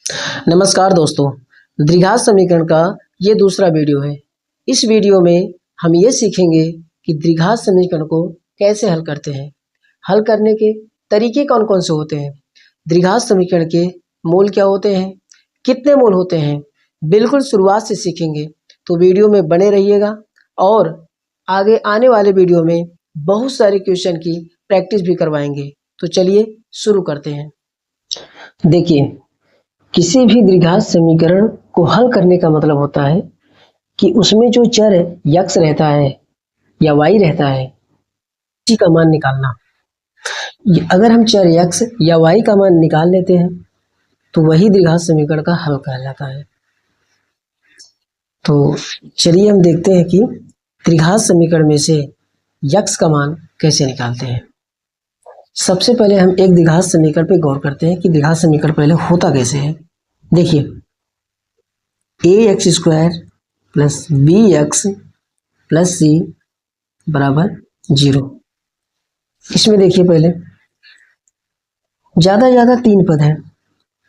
नमस्कार दोस्तों, द्विघात समीकरण का ये दूसरा वीडियो है। इस वीडियो में हम ये सीखेंगे कि द्विघात समीकरण को कैसे हल करते हैं, हल करने के तरीके कौन कौन से होते हैं, द्विघात समीकरण के मूल क्या होते हैं, कितने मूल होते हैं, बिल्कुल शुरुआत से सीखेंगे। तो वीडियो में बने रहिएगा और आगे आने वाले वीडियो में बहुत सारे क्वेश्चन की प्रैक्टिस भी करवाएंगे। तो चलिए शुरू करते हैं। देखिए, किसी भी द्विघात समीकरण को हल करने का मतलब होता है कि उसमें जो चर यक्स रहता है या वाई रहता है, उसी का मान निकालना। अगर हम चर यक्स या वाई का मान निकाल लेते हैं तो वही द्विघात समीकरण का हल कहलाता है। तो चलिए हम देखते हैं कि द्विघात समीकरण में से यक्स का मान कैसे निकालते हैं। सबसे पहले हम एक द्विघात समीकरण पे गौर करते हैं कि द्विघात समीकरण पहले होता कैसे है। देखिए, a x square plus b x plus c बराबर 0। इसमें देखिए, पहले ज़्यादा तीन पद हैं,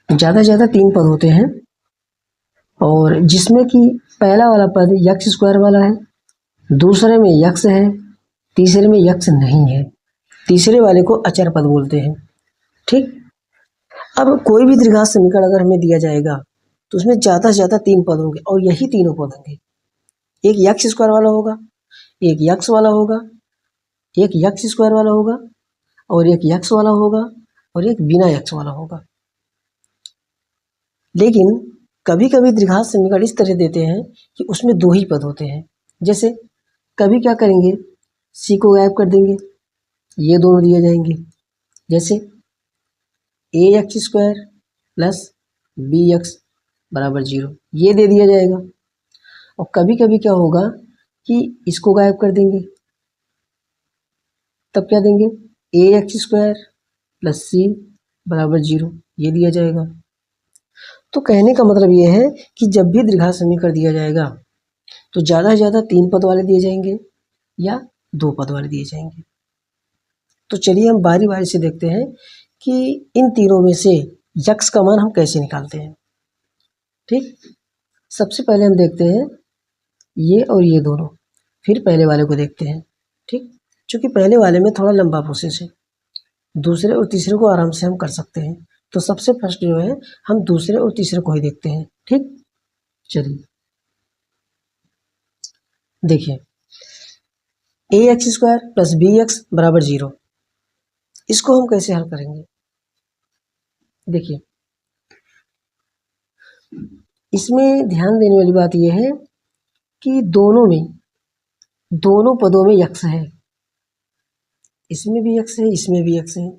ज़्यादा तीन पद होते हैं और जिसमें कि पहला वाला पद यक्स स्क्वायर वाला है, दूसरे में यक्स है, तीसरे में यक्स नहीं है। तीसरे वाले को अचर पद बोलते हैं। ठीक, अब कोई भी द्विघात समीकरण अगर हमें दिया जाएगा तो उसमें ज़्यादा से ज़्यादा तीन पद होंगे और यही तीनों पद होंगे। एक यक्स स्क्वायर वाला होगा, एक यक्स वाला होगा, एक यक्स स्क्वायर वाला होगा और एक यक्स वाला होगा और एक बिना यक्स वाला होगा। लेकिन कभी कभी द्विघात समीकरण इस तरह देते हैं कि उसमें दो ही पद होते हैं। जैसे कभी क्या करेंगे, सी को गायब कर देंगे, ये दोनों दिए जाएंगे। जैसे a x square plus b x बराबर 0, ये दे दिया जाएगा। और कभी कभी क्या होगा कि इसको गायब कर देंगे, तब क्या देंगे, ए एक्स स्क्वायर प्लस सी बराबर 0, ये दिया जाएगा। तो कहने का मतलब ये है कि जब भी द्विघात समीकरण दिया जाएगा तो ज़्यादा से ज़्यादा तीन पद वाले दिए जाएंगे या दो पद वाले दिए जाएंगे। तो चलिए हम बारी बारी से देखते हैं कि इन तीनों में से यक्स का मान हम कैसे निकालते हैं। ठीक, सबसे पहले हम देखते हैं ये और ये दोनों, फिर पहले वाले को देखते हैं। ठीक, क्योंकि पहले वाले में थोड़ा लंबा प्रोसेस है, दूसरे और तीसरे को आराम से हम कर सकते हैं। तो सबसे फर्स्ट जो है हम दूसरे और तीसरे को ही देखते हैं। ठीक, चलिए देखिए, a x square plus b x बराबर 0, इसको हम कैसे हल करेंगे। देखिए, इसमें ध्यान देने वाली बात यह है कि दोनों पदों में यक्स है, इसमें भी यक्स है, इसमें भी यक्स है।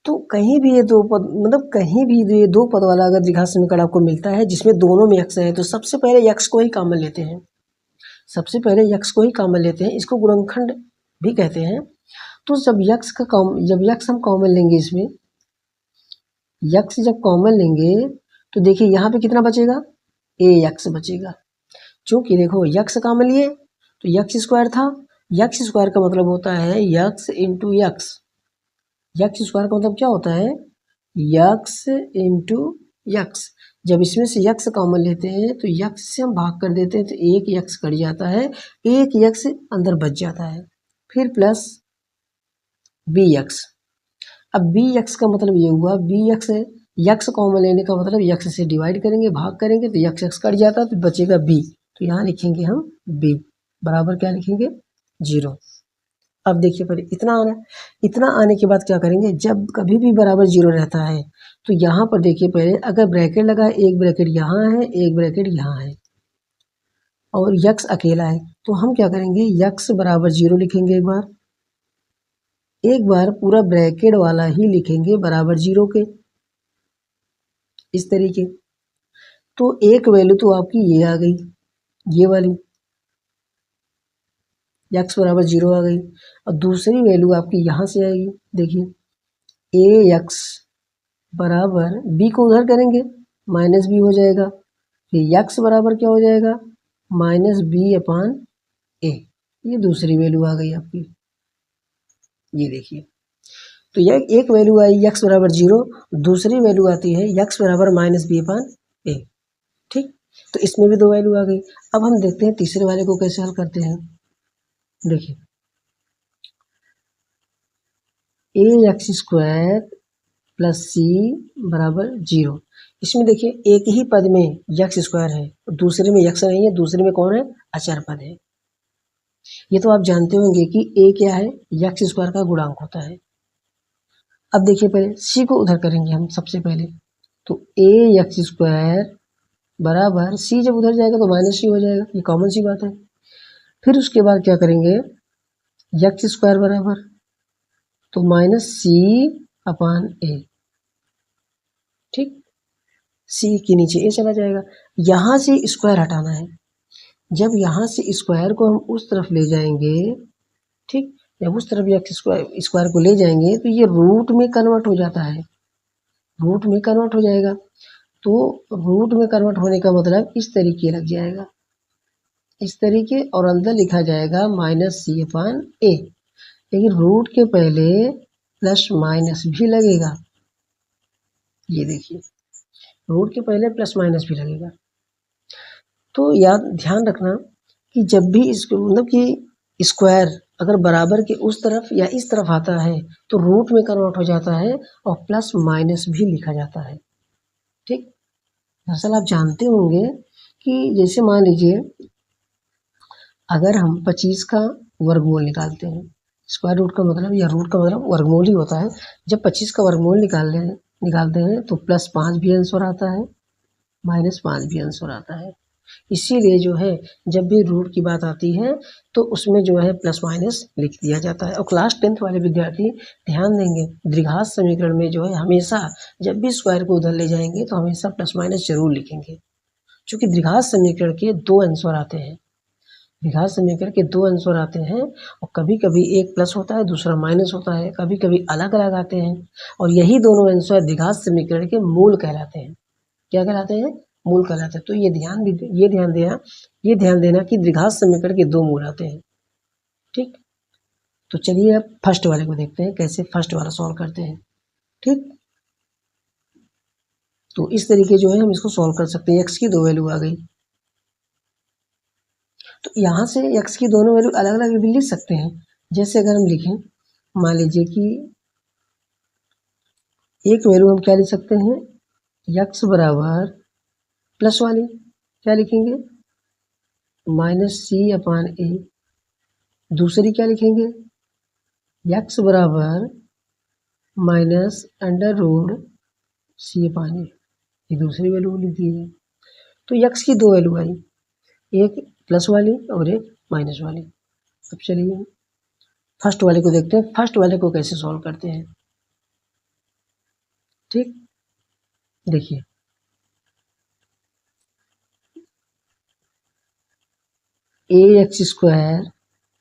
तो कहीं भी ये दो पद, मतलब कहीं भी ये दो पद वाला अगर द्विघात समीकरण आपको मिलता है जिसमें दोनों में यक्स है तो सबसे पहले यक्स को ही कॉमन लेते हैं, सबसे पहले यक्स को ही कॉमन लेते हैं। इसको गुणनखंड भी कहते हैं। तो जब यक्स हम कॉमन लेंगे, इसमें यक्स जब कॉमन लेंगे तो देखिए यहाँ पे कितना बचेगा, ए यक्स बचेगा। क्योंकि देखो यक्स कॉमन लिए तो यक्स स्क्वायर था, यक्स स्क्वायर का मतलब होता है x into x. X square का मतलब क्या होता है, यक्स इंटू यक्स। जब इसमें से यक्स कॉमन लेते हैं तो यक्स से हम भाग कर देते हैं तो एक यक्स कट जाता है, एक यक्स अंदर बच जाता है, फिर प्लस बी यक्स। अब बी यक्स का मतलब ये हुआ, बी यक्स है, यक्स कॉमन लेने का मतलब यक्स से डिवाइड करेंगे, भाग करेंगे तो यक्स यक्स कट जाता है तो बचेगा बी। तो यहाँ लिखेंगे हम बी बराबर क्या लिखेंगे, 0। अब देखिए पहले इतना आना, इतना आने के बाद क्या करेंगे, जब कभी भी बराबर 0 रहता है तो यहाँ पर देखिए पहले अगर ब्रैकेट लगा है, एक ब्रैकेट यहाँ है, एक ब्रैकेट यहाँ है और यक्स अकेला है, तो हम क्या करेंगे, यक्स बराबर 0 लिखेंगे, एक बार पूरा ब्रैकेट वाला ही लिखेंगे बराबर 0 के, इस तरीके। तो एक वैल्यू तो आपकी ये आ गई, ये वाली यक्स बराबर 0 आ गई, और दूसरी वैल्यू आपकी यहाँ से आएगी। देखिए ए यक्स बराबर बी को उधर करेंगे माइनस बी हो जाएगा, फिर यक्स बराबर क्या हो जाएगा, माइनस बी अपान ए। ये दूसरी वैल्यू आ गई आपकी, ये देखिए। तो यह एक वैल्यू आई x बराबर 0, दूसरी वैल्यू आती है x बराबर माइनस बी अपान ए। ठीक, तो इसमें भी दो वैल्यू आ गई। अब हम देखते हैं तीसरे वाले को कैसे हल करते हैं। देखिए a x square plus c बराबर 0। इसमें देखिए एक ही पद में यक्स स्क्वायर है, दूसरे में यक्स नहीं है, दूसरे में कौन है, अचर पद है। ये तो आप जानते होंगे कि ए क्या है, यक्स स्क्वायर का गुणांक होता है। अब देखिए पहले सी को उधर करेंगे हम सबसे पहले, तो ए यक्स स्क्वायर बराबर सी जब उधर जाएगा तो माइनस सी हो जाएगा, ये कॉमन सी बात है। फिर उसके बाद क्या करेंगे, यक्स स्क्वायर बराबर तो माइनस सी अपान ए। ठीक, सी के नीचे ए चला जाएगा। यहाँ से स्क्वायर हटाना है, जब यहाँ से स्क्वायर को हम उस तरफ ले जाएंगे, ठीक, जब उस तरफ यक्स स्क्वायर को ले जाएंगे तो ये रूट में कन्वर्ट हो जाता है, रूट में कन्वर्ट हो जाएगा। तो रूट में कन्वर्ट होने का मतलब इस तरीके लग जाएगा, इस तरीके, और अंदर लिखा जाएगा माइनस सी अपान ए। लेकिन रूट के पहले प्लस माइनस भी लगेगा, ये देखिए रूट के पहले प्लस माइनस भी लगेगा। तो याद ध्यान रखना कि जब भी इसको मतलब कि स्क्वायर अगर बराबर के उस तरफ या इस तरफ आता है तो रूट में कन्वर्ट हो जाता है और प्लस माइनस भी लिखा जाता है। ठीक, दरअसल आप जानते होंगे कि जैसे मान लीजिए अगर हम 25 का वर्गमूल निकालते हैं, स्क्वायर रूट का मतलब या रूट का मतलब वर्गमूल ही होता है। जब 25 का वर्गमूल निकालते हैं तो प्लस 5 भी आंसर आता है, माइनस 5 भी आंसर आता है। इसीलिए जो है जब भी रूट की बात आती है तो उसमें जो है प्लस माइनस लिख दिया जाता है। और क्लास 10th वाले विद्यार्थी ध्यान देंगे, द्विघात समीकरण में जो है हमेशा जब भी स्क्वायर को उधर ले जाएंगे तो हमेशा प्लस माइनस जरूर लिखेंगे, क्योंकि द्विघात समीकरण के दो आंसर आते हैं, द्विघात समीकरण के दो आंसर आते हैं, और कभी कभी एक प्लस होता है दूसरा माइनस होता है, कभी कभी अलग अलग आते हैं, और यही दोनों आंसर द्विघात समीकरण के मूल कहलाते हैं। क्या कहलाते हैं, मूल कहलाते हैं। तो ये ध्यान देना कि द्विघात समीकरण के दो मूल आते हैं। ठीक, तो चलिए अब फर्स्ट वाले को देखते हैं कैसे फर्स्ट वाला सॉल्व करते हैं। ठीक, तो इस तरीके जो है हम इसको सॉल्व कर सकते हैं। एक्स की दो वैल्यू आ गई, तो यहाँ से x की दोनों वैल्यू अलग अलग भी लिख सकते हैं। जैसे अगर हम लिखें, मान लीजिए कि एक वैल्यू हम क्या लिख सकते हैं, x बराबर प्लस वाली क्या लिखेंगे, माइनस सी अपान ए। दूसरी क्या लिखेंगे, x बराबर माइनस अंडर रूट सी अपान ए, ये दूसरी वैल्यू लिख दी है। तो x की दो वैल्यू आई, एक प्लस वाली और एक माइनस वाली। अब चलिए फर्स्ट वाले को देखते हैं, फर्स्ट वाले को कैसे सॉल्व करते हैं। ठीक, देखिए a x square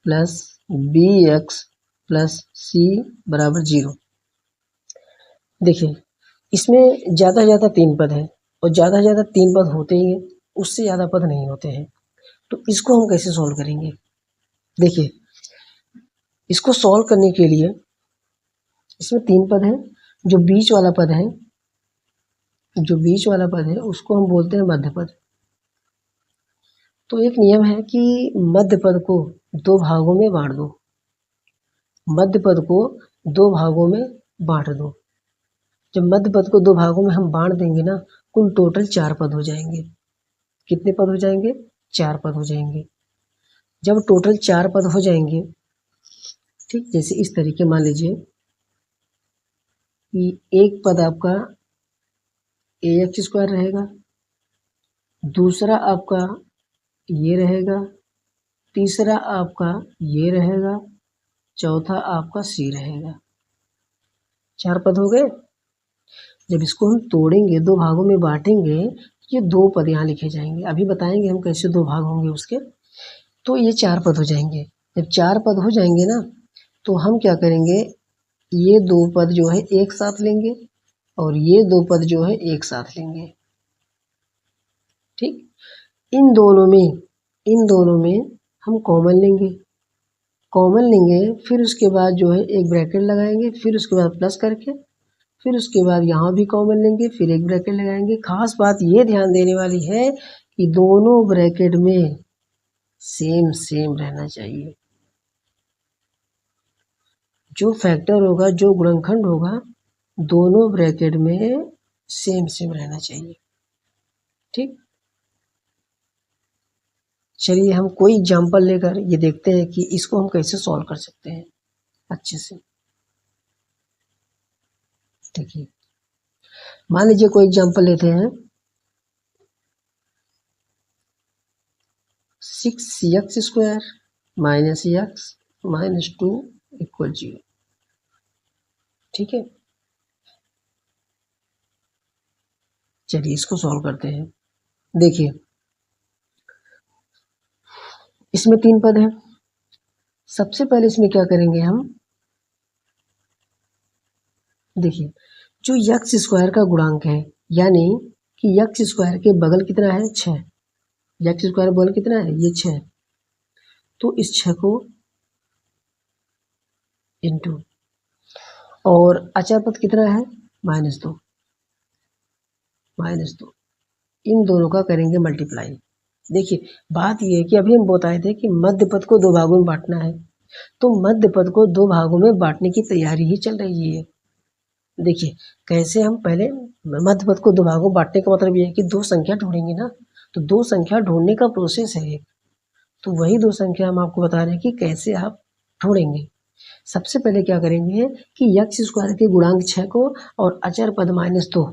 plus b x plus c बराबर 0। देखिए इसमें ज़्यादा से ज़्यादा 3 पद हैं, और ज़्यादा से ज़्यादा 3 पद होते ही हैं, उससे ज़्यादा पद नहीं होते हैं। तो इसको हम कैसे सॉल्व करेंगे, देखिए इसको सॉल्व करने के लिए इसमें 3 पद हैं, जो बीच वाला पद है, जो बीच वाला पद है उसको हम बोलते हैं मध्य पद। तो एक नियम है कि मध्य पद को दो भागों में बांट दो, मध्य पद को दो भागों में बांट दो। जब मध्य पद को दो भागों में हम बांट देंगे ना, कुल टोटल 4 पद हो जाएंगे। कितने पद हो जाएंगे, 4 पद हो जाएंगे। जब टोटल 4 पद हो जाएंगे, ठीक, जैसे इस तरीके मान लीजिए कि एक पद आपका ए एक्स स्क्वायर रहेगा, दूसरा आपका ये रहेगा, तीसरा आपका ये रहेगा, चौथा आपका सी रहेगा। 4 पद हो गए। जब इसको हम तोड़ेंगे, दो भागों में बांटेंगे, ये 2 पद यहाँ लिखे जाएंगे। अभी बताएंगे हम कैसे 2 भाग होंगे उसके। तो ये 4 पद हो जाएंगे। जब 4 पद हो जाएंगे ना, तो हम क्या करेंगे, ये 2 पद जो है एक साथ लेंगे और ये 2 पद जो है एक साथ लेंगे। ठीक, इन दोनों में हम कॉमन लेंगे, कॉमन लेंगे, फिर उसके बाद जो है एक ब्रैकेट लगाएंगे, फिर उसके बाद प्लस करके, फिर उसके बाद यहाँ भी कॉमन लेंगे, फिर एक ब्रैकेट लगाएंगे। खास बात ये ध्यान देने वाली है कि दोनों ब्रैकेट में सेम सेम रहना चाहिए। जो फैक्टर होगा, जो गुणनखंड होगा, दोनों ब्रैकेट में सेम सेम रहना चाहिए। ठीक, चलिए हम कोई एग्जांपल लेकर ये देखते हैं कि इसको हम कैसे सॉल्व कर सकते हैं अच्छे से। देखिए, मान लीजिए कोई एग्जांपल लेते हैं, 6x² minus x minus 2 equal 0। ठीक है, चलिए इसको सॉल्व करते हैं। देखिए, इसमें 3 पद है। सबसे पहले इसमें क्या करेंगे हम, देखिए जो x² का गुणांक है, यानी कि x² के बगल कितना है 6, x² बगल कितना है ये 6, तो इस 6 को इंटू, और अचर पद कितना है -2, इन दोनों का करेंगे मल्टीप्लाई। देखिए बात ये है कि अभी हम बताए थे कि मध्य पद को 2 भागों में बांटना है, तो मध्य पद को 2 भागों में बांटने की तैयारी ही चल रही है। देखिए कैसे, हम पहले मध्य पद को 2 भागों में बांटने का मतलब ये है कि 2 संख्या ढूंढेंगे ना, तो 2 संख्या ढूंढने का प्रोसेस है एक, तो वही 2 संख्या हम आपको बता रहे हैं कि कैसे आप ढूंढेंगे। सबसे पहले क्या करेंगे कि x² के गुणांक 6 को और अचर पद -2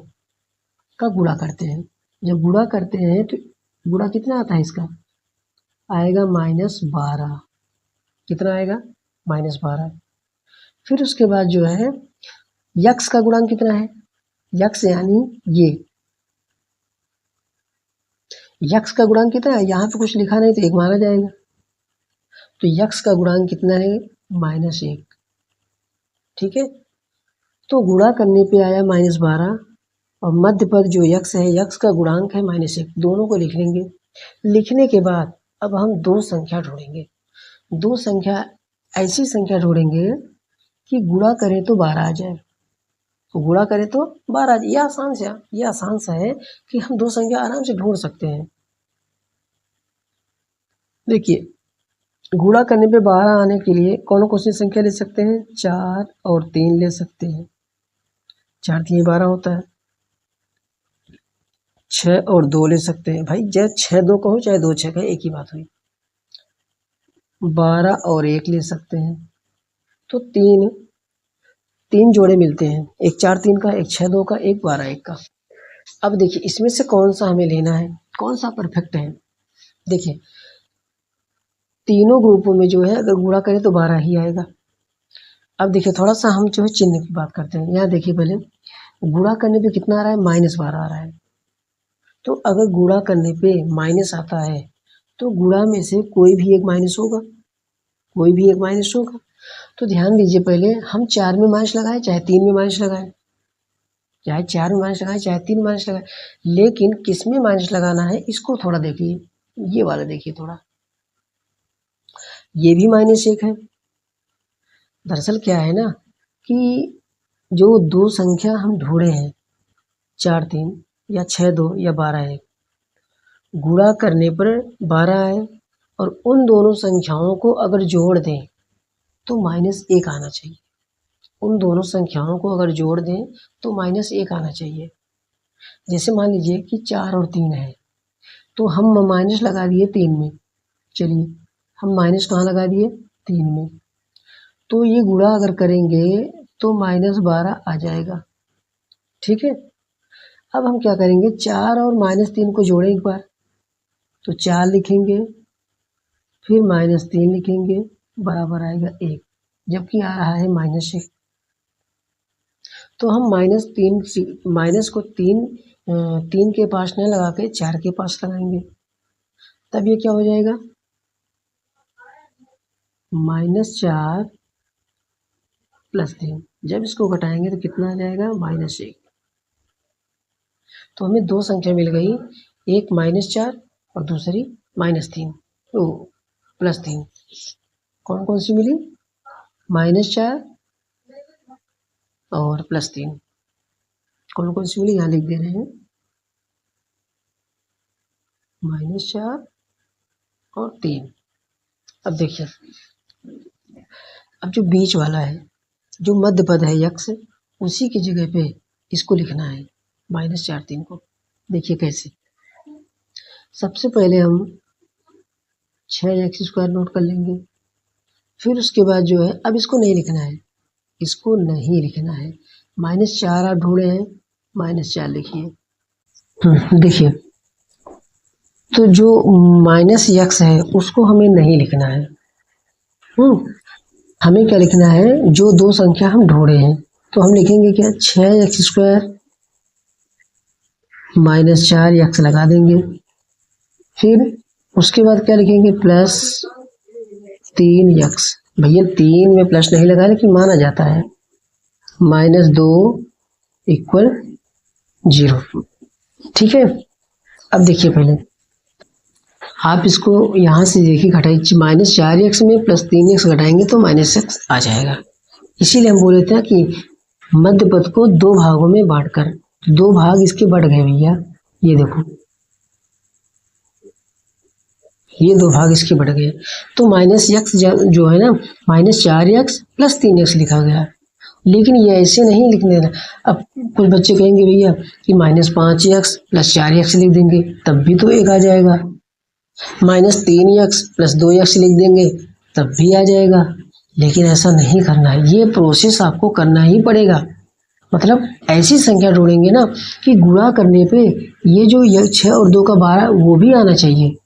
का गुणा करते हैं। जब गुणा करते हैं तो गुणा कितना आता है इसका, आएगा -12। कितना आएगा -12। फिर उसके बाद जो है यक्स का गुणांक कितना है, यक्स यानी ये यक्स का गुणांक कितना है, यहाँ पे कुछ लिखा नहीं तो 1 माना जाएगा, तो यक्स का गुणांक कितना है -1। ठीक है, तो गुणा करने पे आया -12, और मध्य पद जो यक्स है, यक्स का गुणांक है -1, दोनों को लिख लेंगे। लिखने के बाद अब हम 2 संख्या ढूंढेंगे। 2 संख्या ऐसी संख्या ढूंढेंगे कि गुणा करें तो 12 आ जाए, गुणा करें तो 12 आ जाए। ये आसान सा है कि हम 2 संख्या आराम से ढूंढ सकते हैं। देखिए गुणा करने पे 12 आने के लिए कौन सी संख्या ले सकते हैं, 4 और 3 ले सकते हैं। 4 3 12 होता है। 6 और 2 ले सकते हैं, भाई चाहे 6 2 कहो चाहे 2 6 कहो एक ही बात हुई। 12 और 1 ले सकते हैं, तो 3 जोड़े मिलते हैं, एक 4 3 का, एक 6 2 का, एक 12 1 का। अब देखिए इसमें से कौन सा हमें लेना है, कौन सा परफेक्ट है। देखिए तीनों ग्रुपों में जो है अगर गुणा करें तो 12 ही आएगा। अब देखिए थोड़ा सा हम जो है चिन्ह की बात करते हैं। यहाँ देखिए पहले गुणा करने पे कितना आ रहा है, -12 आ रहा है। तो अगर गुणा करने पे माइनस आता है तो गुणा में से कोई भी एक माइनस होगा, कोई भी एक माइनस होगा। तो ध्यान दीजिए, पहले हम 4 में माइनस लगाए चाहे 3 में माइनस लगाए, चाहे 4 में माइनस लगाए चाहे 3 में माइनस लगाए, लेकिन किस में माइनस लगाना है इसको थोड़ा देखिए। ये वाला देखिए थोड़ा, ये भी -1 है। दरअसल क्या है ना कि जो 2 संख्या हम ढूंढे हैं, 4 3 या 6 2 या 12 1, गुणा करने पर 12 आए, और उन दोनों संख्याओं को अगर जोड़ दें तो -1 आना चाहिए। उन दोनों संख्याओं को अगर जोड़ दें तो -1 आना चाहिए। जैसे मान लीजिए कि 4 और 3 है, तो हम माइनस लगा दिए 3 में। चलिए हम माइनस कहाँ लगा दिए, 3 में, तो ये गुणा अगर करेंगे तो -12 आ जाएगा। ठीक है, अब हम क्या करेंगे, 4 और -3 को जोड़ें एक बार, तो 4 लिखेंगे, फिर -3 लिखेंगे, बराबर आएगा 1, जबकि आ रहा है -1। तो हम माइनस को 3 के पास न लगा के 4 के पास लगाएंगे, तब ये क्या हो जाएगा, -4 + 3। जब इसको घटाएंगे तो कितना आ जाएगा, -1। तो हमें 2 संख्या मिल गई, एक -4 और दूसरी -3 तो +3। कौन कौन सी मिली? -4 और +3। कौन कौन सी मिली यहाँ लिख दे रहे हैं, -4 और 3। अब देखिए, अब जो बीच वाला है, जो मध्य पद है यक्ष, उसी की जगह पे इसको लिखना है -4 3 को। देखिए कैसे, सबसे पहले हम 6x² नोट कर लेंगे, फिर उसके बाद जो है, अब इसको नहीं लिखना है, इसको नहीं लिखना है। -4 आप ढूंढे हैं, -4 लिखिए। देखिए, तो जो -x है उसको हमें नहीं लिखना है। हमें क्या लिखना है, जो दो संख्या हम ढूंढे हैं, तो हम लिखेंगे क्या, 6x² -4x लगा देंगे। फिर उसके बाद क्या लिखेंगे, +3x। भैया 3 में प्लस नहीं लगा, लेकिन माना जाता है। -2 = 0। ठीक है, अब देखिए, पहले आप इसको यहाँ से देखिए घटाइए, -4x में +3x घटाएंगे तो -x आ जाएगा। इसीलिए हम बोले थे कि मध्य पद को 2 भागों में बांटकर, 2 भाग इसके बढ़ गए भैया, ये देखो, ये 2 भाग इसके बढ़ गए, तो -x जो है ना, -4x + 3x लिखा गया। लेकिन ये ऐसे नहीं लिखने देना। अब कुछ बच्चे कहेंगे भैया कि -5x + 4x लिख देंगे, तब भी तो 1 आ जाएगा। -3x + 2x लिख देंगे, तब भी आ जाएगा। लेकिन ऐसा नहीं करना है, ये प्रोसेस आपको करना ही पड़ेगा। मतलब ऐसी संख्या ढूंढेंगे ना कि गुणा करने पे ये जो 6 और 2 का 12 वो भी आना चाहिए।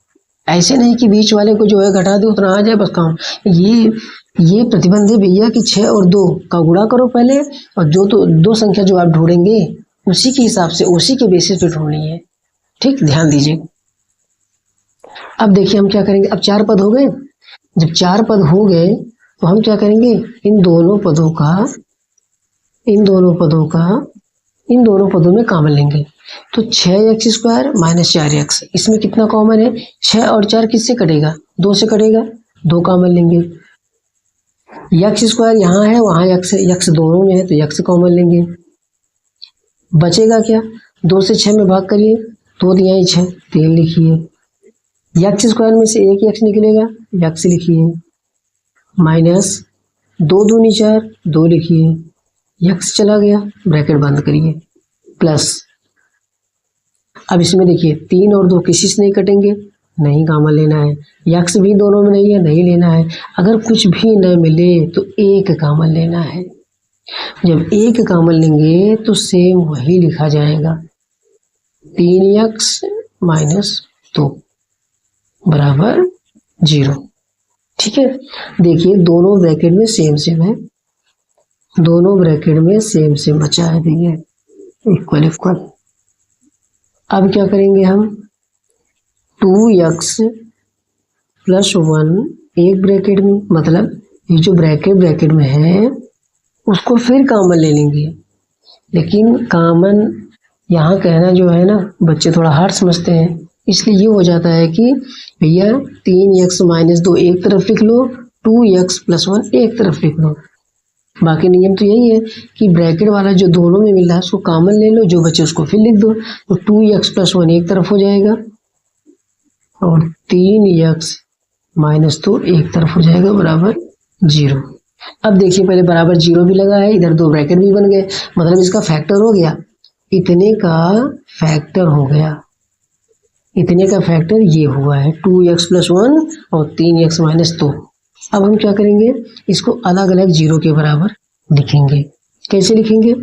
ऐसे नहीं कि बीच वाले को जो है घटा दो, उतना आ जाए बस काम। ये प्रतिबंध है भैया कि 6 और 2 का गुणा करो पहले, और जो तो 2 संख्या जो आप ढूंढेंगे उसी के हिसाब से, उसी के बेसिस पे ढूंढनी है। ठीक, ध्यान दीजिए। अब देखिए हम क्या करेंगे, अब 4 पद हो गए। जब 4 पद हो गए तो हम क्या करेंगे, इन दोनों पदों में कॉमन लेंगे। तो 6x² -4x, इसमें कितना कॉमन है, 6 और 4 किससे कटेगा, 2 से कटेगा, 2 कॉमन लेंगे। x² यहाँ है, वहाँ x दोनों में है, तो x कॉमन लेंगे। बचेगा क्या, 2 से 6 में भाग करिए, 2 दिया 6, 3 लिखिए। x² में से एक x निकलेगा, x लिखिए। -2 दूनी 4, 2 लिखिए। x चला गया, ब्रैकेट बंद करिए, प्लस। अब इसमें देखिए 3 और 2 किसी से नहीं कटेंगे, नहीं कॉमन लेना है। x भी दोनों में नहीं है, नहीं लेना है। अगर कुछ भी न मिले तो 1 कॉमन लेना है। जब 1 कॉमन लेंगे तो सेम वही लिखा जाएगा, 3x - 2 बराबर 0। ठीक है, देखिए दोनों ब्रैकेट में सेम है, दोनों ब्रैकेट में सेम बचा है भैया, इक्वल। अब क्या करेंगे हम, 2x + 1 एक ब्रैकेट में, मतलब ये जो ब्रैकेट में है उसको फिर कॉमन ले लेंगे। लेकिन कॉमन यहाँ कहना जो है ना, बच्चे थोड़ा हार्ड समझते हैं, इसलिए ये हो जाता है कि भैया 3x - 2 एक तरफ लिख लो, 2x + 1 एक तरफ लिख लो। बाकी नियम तो यही है कि ब्रैकेट वाला जो दोनों में मिल रहा है उसको कॉमन ले लो, जो बचे उसको फिर लिख दो। तो 2x + 1 एक तरफ हो जाएगा और 3x - 2 एक तरफ हो जाएगा, बराबर 0। अब देखिए पहले बराबर 0 भी लगा है, इधर 2 ब्रैकेट भी बन गए, मतलब इसका फैक्टर हो गया, इतने का फैक्टर हो गया, इतने का फैक्टर ये हुआ है 2x + 1 और 3x - 2। अब हम क्या करेंगे, इसको अलग अलग 0 के बराबर लिखेंगे। कैसे लिखेंगे,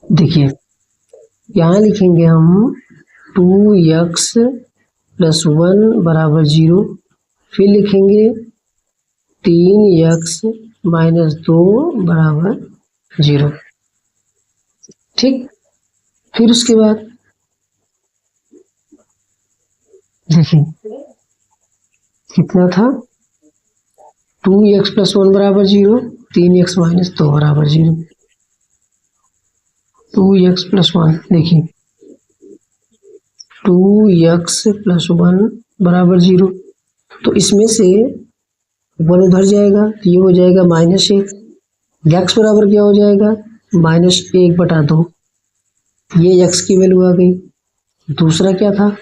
देखिए यहाँ लिखेंगे हम 2x + 1 बराबर 0, फिर लिखेंगे 3x - 2 बराबर 0। ठीक, फिर उसके बाद देखिए कितना था, 2x + 1 बराबर 0, 3x - 2 बराबर 0। 2x + 1 देखिए, 2x + 1 बराबर 0, तो इसमें से वन उधर जाएगा तो ये हो जाएगा -1। यक्स बराबर क्या हो जाएगा, -1/2। ये यक्स की वैल्यू आ गई। दूसरा क्या था,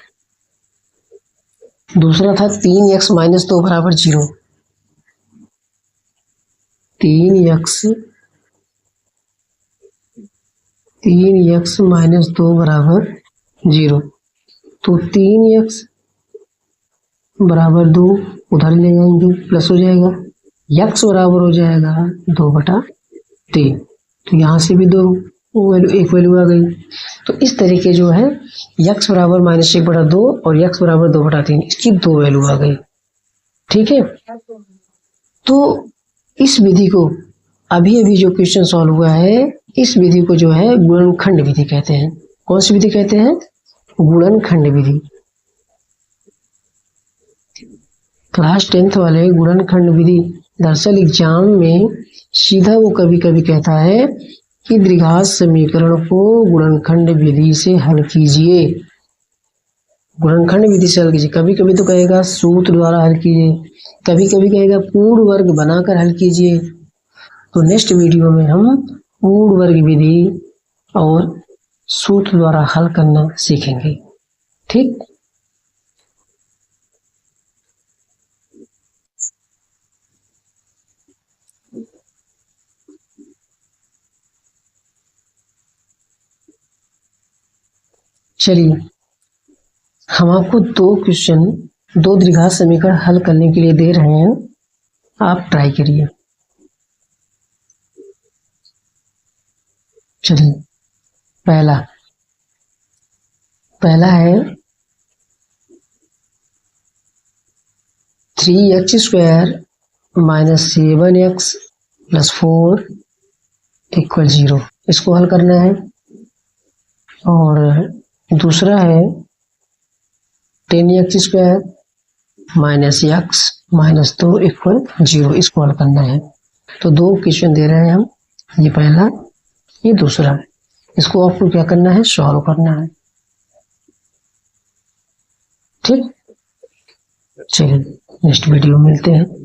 दूसरा था 3x - 2 बराबर 0। 3x - 2 बराबर 0। तो 3x बराबर 2 उधर ले जाएंगे, प्लस हो जाएगा। यक्स बराबर हो जाएगा 2/3। तो यहाँ से भी एक वैल्यू आ गई। तो इस तरीके जो है यक्स बराबर -1/2 और यक्स बराबर 2/3, इसकी दो वैल्यू आ गई। ठीक है, तो इस विधि को अभी जो क्वेश्चन सॉल्व हुआ है, इस विधि को जो है गुणनखंड विधि कहते हैं। कौन सी विधि कहते हैं, गुणनखंड विधि। क्लास 10th वाले गुणनखंड विधि दरअसल एग्जाम में सीधा वो कभी कभी कहता है कि द्विघात समीकरण को गुणनखंड विधि से हल कीजिए। गुणनखंड विधि से हल कीजिए, कभी कभी तो कहेगा सूत्र द्वारा हल कीजिए, कभी कभी कहेगा पूर्ण वर्ग बनाकर हल कीजिए। तो नेक्स्ट वीडियो में हम पूर्ण वर्ग विधि और सूत्र द्वारा हल करना सीखेंगे। ठीक, चलिए हम आपको दो द्विघात समीकरण हल करने के लिए दे रहे हैं, आप ट्राई करिए। चलिए पहला है 3x² - 7x + 4 = 0, इसको हल करना है। और दूसरा है 10x² - x - 2 = 0, इसको हल करना है। तो दो क्वेश्चन दे रहे हैं हम, ये पहला ये दूसरा, इसको आपको क्या करना है, सॉल्व करना है। ठीक, चलिए नेक्स्ट वीडियो में मिलते हैं।